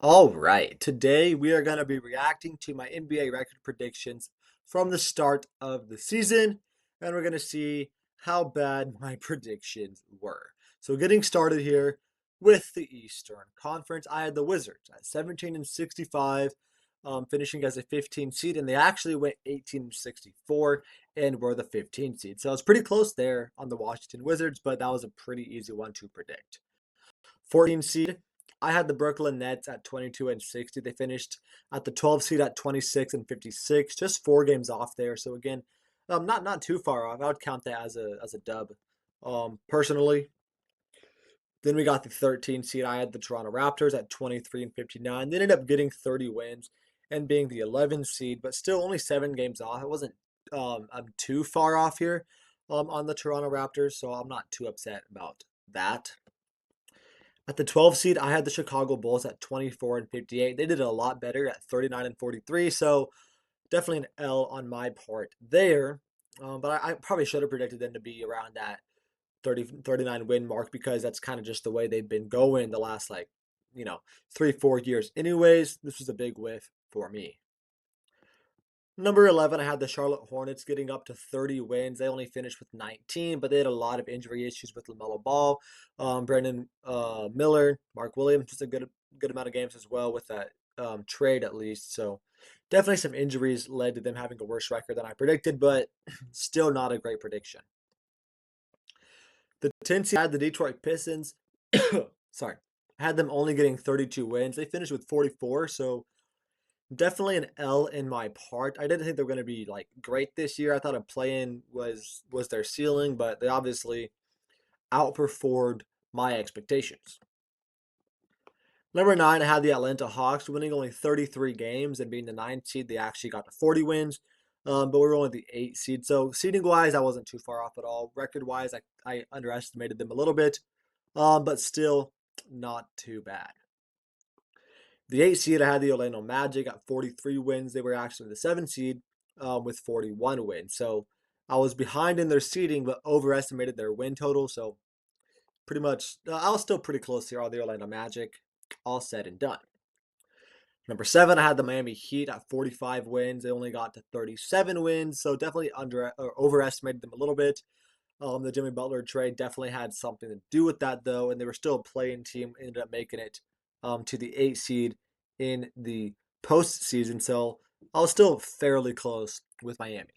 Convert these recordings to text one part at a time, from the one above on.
All right, today we are going to be reacting to my NBA record predictions from the start of the season, and we're going to see how bad my predictions were. So, getting started here with the Eastern Conference, I had the Wizards at 17 and 65, finishing as a 15 seed, and they actually went 18 and 64 and were the 15 seed. So, it's pretty close there on the Washington Wizards, but that was a pretty easy one to predict. 14 seed, I had the Brooklyn Nets at 22 and 60. They finished at the 12 seed at 26 and 56, just 4 games off there. So again, not too far off. I would count that as a dub, personally. Then we got the 13 seed. I had the Toronto Raptors at 23 and 59. They ended up getting 30 wins and being the 11 seed, but still only 7 games off. It wasn't I'm too far off here on the Toronto Raptors, so I'm not too upset about that. At the 12 seed, I had the Chicago Bulls at 24 and 58. They did a lot better at 39 and 43, so definitely an L on my part there. But I probably should have predicted them to be around that 39 win mark because that's kind of just the way they've been going the last, like, 3, 4 years. Anyways, this was a big whiff for me. Number 11, I had the Charlotte Hornets getting up to 30 wins. They only finished with 19, but they had a lot of injury issues with LaMelo Ball, Brandon Miller, Mark Williams, just a good amount of games as well with that trade at least. So definitely some injuries led to them having a worse record than I predicted, but still not a great prediction. The 10 seed had the Detroit Pistons. Sorry. I had them only getting 32 wins. They finished with 44, so definitely an L in my part. I didn't think they were going to be like great this year. I thought a play-in was their ceiling, but they obviously outperformed my expectations. Number 9, I had the Atlanta Hawks winning only 33 games and being the 9th seed. They actually got to 40 wins, but we were only the 8th seed. So seeding wise, I wasn't too far off at all. Record wise, I underestimated them a little bit, but still not too bad. The 8 seed, I had the Orlando Magic at 43 wins. They were actually the 7 seed with 41 wins. So I was behind in their seeding, but overestimated their win total. So pretty much, I was still pretty close here on the Orlando Magic, all said and done. Number 7, I had the Miami Heat at 45 wins. They only got to 37 wins, so definitely under or overestimated them a little bit. The Jimmy Butler trade definitely had something to do with that, though, and they were still a playing team. Ended up making it to the 8 seed in the postseason, so I was still fairly close with Miami.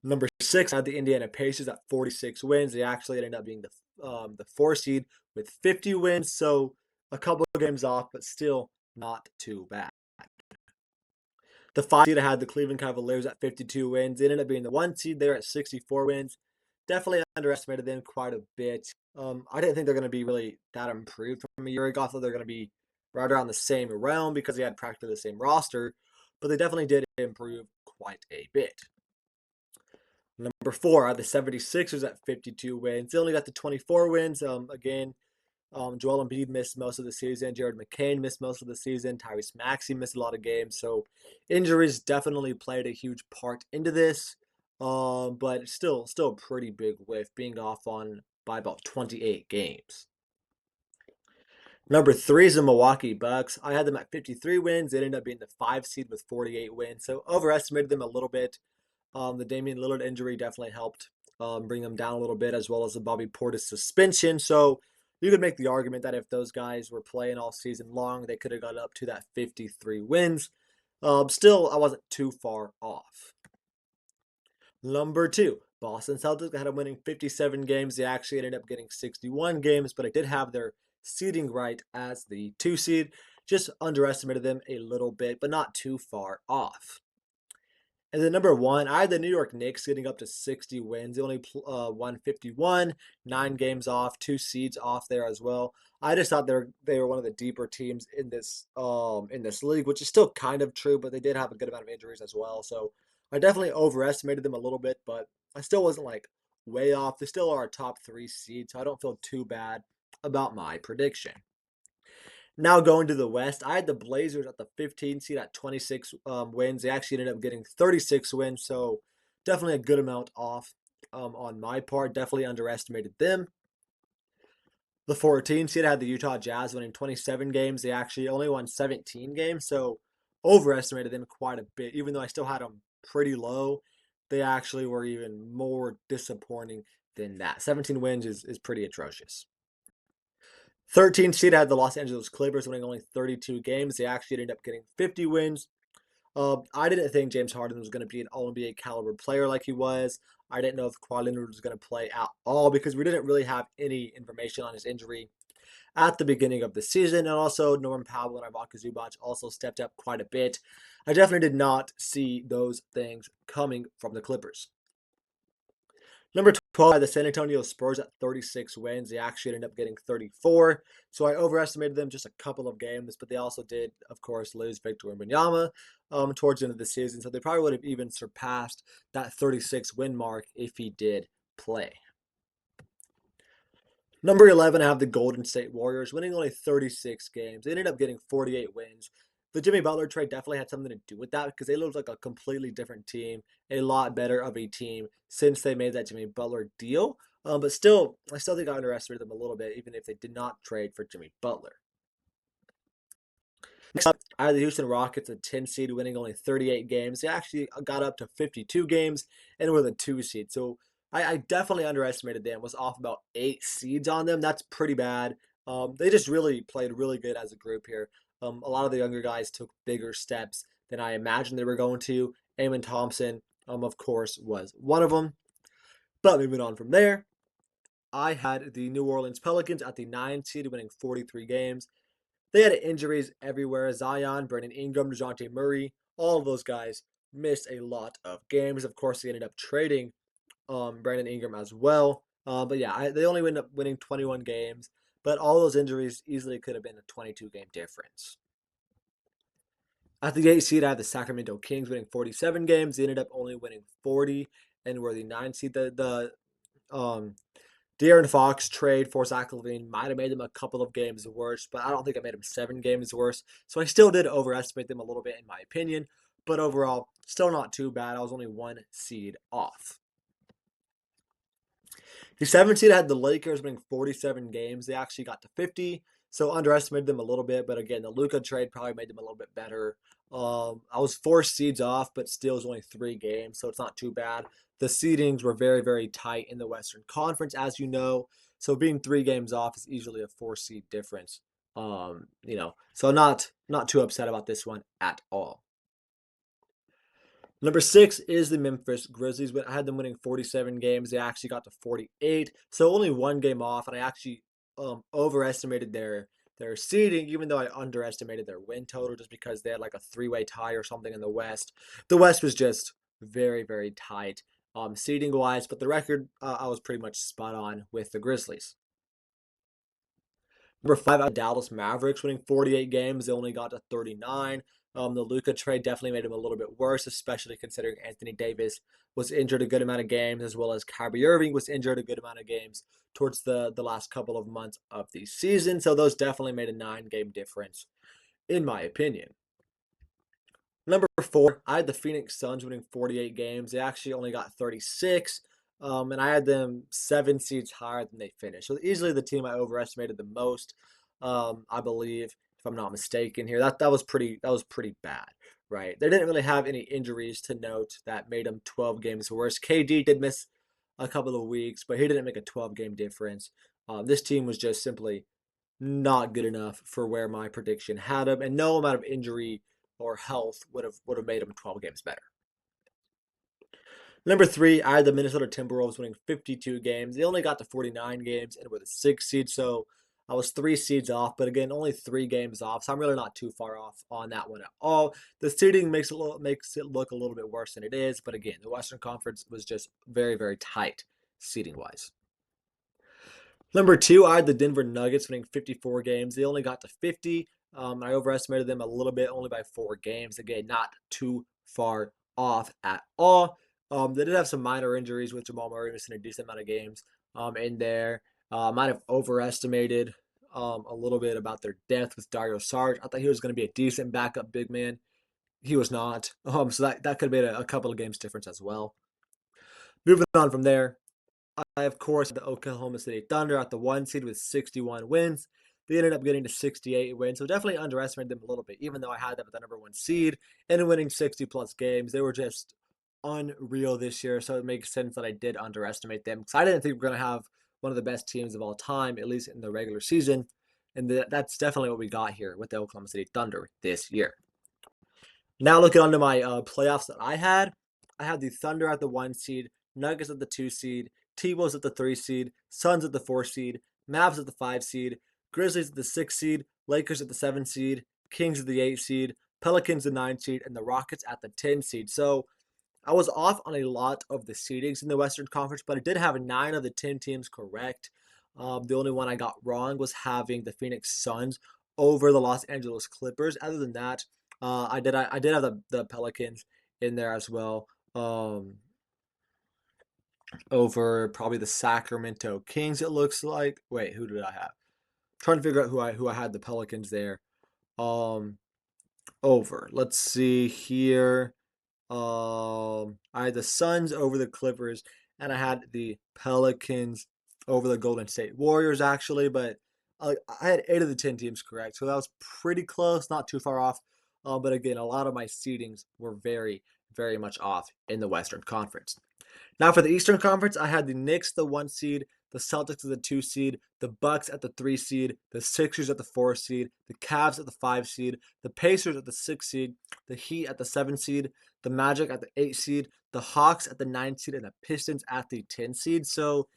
Number 6, I had the Indiana Pacers at 46 wins. They actually ended up being the 4 seed with 50 wins, so a couple of games off, but still not too bad. The 5 seed, I had the Cleveland Cavaliers at 52 wins. They ended up being the 1 seed there at 64 wins. Definitely underestimated them quite a bit. I didn't think they're going to be really that improved from a year ago. I thought they're going to be right around the same realm because they had practically the same roster, but they definitely did improve quite a bit. Number 4, I had the 76ers at 52 wins. They only got the 24 wins. Again, Joel Embiid missed most of the season. Jared McCain missed most of the season. Tyrese Maxey missed a lot of games. So injuries definitely played a huge part into this. But still a pretty big whiff, being off on by about 28 games. Number 3 is the Milwaukee Bucks. I had them at 53 wins. They ended up being the 5 seed with 48 wins. So overestimated them a little bit. The Damian Lillard injury definitely helped bring them down a little bit, as well as the Bobby Portis suspension. So you could make the argument that if those guys were playing all season long, they could have got up to that 53 wins. Still, I wasn't too far off. Number 2, Boston Celtics. I had them winning 57 games. They actually ended up getting 61 games, but I did have their seeding right as the 2 seed. Just underestimated them a little bit, but not too far off. And then number 1, I had the New York Knicks getting up to 60 wins. They only won 51, 9 games off, 2 seeds off there as well. I just thought they were one of the deeper teams in this league, which is still kind of true, but they did have a good amount of injuries as well. So I definitely overestimated them a little bit, but I still wasn't like way off. They still are a top 3 seed, so I don't feel too bad about my prediction. Now going to the West, I had the Blazers at the 15 seed at 26 wins. They actually ended up getting 36 wins, so definitely a good amount off on my part. Definitely underestimated them. The 14 seed had the Utah Jazz winning 27 games. They actually only won 17 games, so overestimated them quite a bit. Even though I still had them pretty low, they actually were even more disappointing than that. 17 wins is pretty atrocious. 13 seed had the Los Angeles Clippers winning only 32 games. They actually ended up getting 50 wins. I didn't think James Harden was going to be an All NBA caliber player like he was. I didn't know if Kawhi Leonard was going to play at all because we didn't really have any information on his injury at the beginning of the season. And also, Norman Powell and Ivica Zubac also stepped up quite a bit. I definitely did not see those things coming from the Clippers. Number 12, the San Antonio Spurs at 36 wins. They actually ended up getting 34. So I overestimated them just a couple of games, but they also did, of course, lose Victor Wembanyama towards the end of the season. So they probably would have even surpassed that 36 win mark if he did play. Number 11, I have the Golden State Warriors winning only 36 games. They ended up getting 48 wins. The Jimmy Butler trade definitely had something to do with that because they looked like a completely different team, a lot better of a team since they made that Jimmy Butler deal. But still, I still think I underestimated them a little bit, even if they did not trade for Jimmy Butler. Next up, I had the Houston Rockets, a 10 seed, winning only 38 games. They actually got up to 52 games and were the 2 seed. So I definitely underestimated them. Was off about 8 seeds on them. That's pretty bad. They just really played really good as a group here. A lot of the younger guys took bigger steps than I imagined they were going to. Amen Thompson, of course, was one of them. But moving on from there, I had the New Orleans Pelicans at the 9 seed, winning 43 games. They had injuries everywhere. Zion, Brandon Ingram, DeJounte Murray, all of those guys missed a lot of games. Of course, they ended up trading Brandon Ingram as well. But yeah, they only ended up winning 21 games. But all those injuries easily could have been a 22-game difference. At the 8 seed, I have the Sacramento Kings winning 47 games. They ended up only winning 40 and were the 9 seed. The De'Aaron Fox trade for Zach LaVine might have made them a couple of games worse, but I don't think I made them 7 games worse. So I still did overestimate them a little bit, in my opinion. But overall, still not too bad. I was only 1 seed off. The 7 seed had the Lakers winning 47 games. They actually got to 50, so underestimated them a little bit. But again, the Luka trade probably made them a little bit better. I was 4 seeds off, but still was only 3 games, so it's not too bad. The seedings were very, very tight in the Western Conference, as you know. So being 3 games off is easily a 4 seed difference. So not too upset about this one at all. Number 6 is the Memphis Grizzlies. I had them winning 47 games. They actually got to 48, so only 1 game off. And I actually overestimated their seeding, even though I underestimated their win total, just because they had like a 3-way tie or something in the West. The West was just very, very tight seeding wise, but the record I was pretty much spot on with the Grizzlies. Number 5, Dallas Mavericks winning 48 games. They only got to 39. The Luka trade definitely made him a little bit worse, especially considering Anthony Davis was injured a good amount of games, as well as Kyrie Irving was injured a good amount of games towards the last couple of months of the season. So those definitely made a 9-game difference, in my opinion. Number 4, I had the Phoenix Suns winning 48 games. They actually only got 36. And I had them 7 seeds higher than they finished. So easily the team I overestimated the most. I believe, if I'm not mistaken here, that was pretty bad, right? They didn't really have any injuries to note that made them 12 games worse. KD did miss a couple of weeks, but he didn't make a 12-game difference. This team was just simply not good enough for where my prediction had them, and no amount of injury or health would have made them 12 games better. Number 3, I had the Minnesota Timberwolves winning 52 games. They only got to 49 games and were the 6th seed, so I was 3 seeds off, but again, only 3 games off, so I'm really not too far off on that one at all. The seeding makes it look a little bit worse than it is, but again, the Western Conference was just very, very tight seeding wise. Number 2, I had the Denver Nuggets winning 54 games. They only got to 50. I overestimated them a little bit, only by 4 games. Again, not too far off at all. They did have some minor injuries with Jamal Murray missing a decent amount of games in there. Might have overestimated a little bit about their depth with Dario Saric. I thought he was going to be a decent backup big man. He was not. So that could have been a couple of games difference as well. Moving on from there, I, of course, had the Oklahoma City Thunder at the 1 seed with 61 wins. They ended up getting to 68 wins, so definitely underestimated them a little bit, even though I had them at the number 1 seed and winning 60-plus games. They were just unreal this year, so it makes sense that I did underestimate them because I didn't think we were going to have one of the best teams of all time, at least in the regular season. And that's definitely what we got here with the Oklahoma City Thunder this year. Now looking onto my playoffs that I had the Thunder at the 1 seed, Nuggets at the 2 seed, T-Wolves at the 3 seed, Suns at the 4 seed, Mavs at the 5 seed, Grizzlies at the 6 seed, Lakers at the 7 seed, Kings at the 8 seed, Pelicans at the 9 seed, and the Rockets at the 10 seed. So I was off on a lot of the seedings in the Western Conference, but I did have 9 of the 10 teams correct. The only one I got wrong was having the Phoenix Suns over the Los Angeles Clippers. Other than that, I did have the Pelicans in there as well. Over probably the Sacramento Kings. It looks like. Wait, who did I have? Trying to figure out who I had the Pelicans there. Um, Over. Let's see here. I had the Suns over the Clippers, and I had the Pelicans over the Golden State Warriors, actually. But I had 8 of the 10 teams correct, so that was pretty close, not too far off. But again, a lot of my seedings were very, very much off in the Western Conference. Now for the Eastern Conference, I had the Knicks, the 1 seed, the Celtics at the 2 seed, the Bucks at the 3 seed, the Sixers at the 4 seed, the Cavs at the 5 seed, the Pacers at the 6 seed, the Heat at the 7 seed, the Magic at the 8 seed, the Hawks at the 9 seed, and the Pistons at the 10 seed. So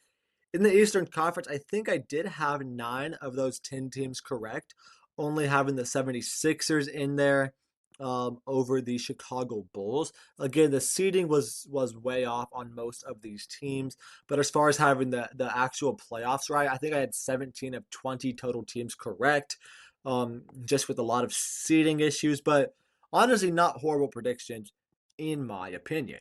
in the Eastern Conference, I think I did have 9 of those 10 teams correct, only having the 76ers in there over the Chicago Bulls. Again, the seeding was way off on most of these teams, but as far as having the actual playoffs right, I think I had 17 of 20 total teams correct, just with a lot of seeding issues, but honestly, not horrible predictions in my opinion.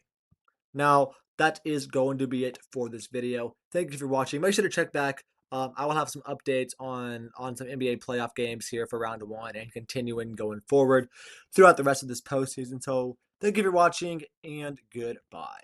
Now, that is going to be it for this video. Thank you for watching. Make sure to check back. I will have some updates on some NBA playoff games here for round 1 and continuing going forward throughout the rest of this postseason. So thank you for watching and goodbye.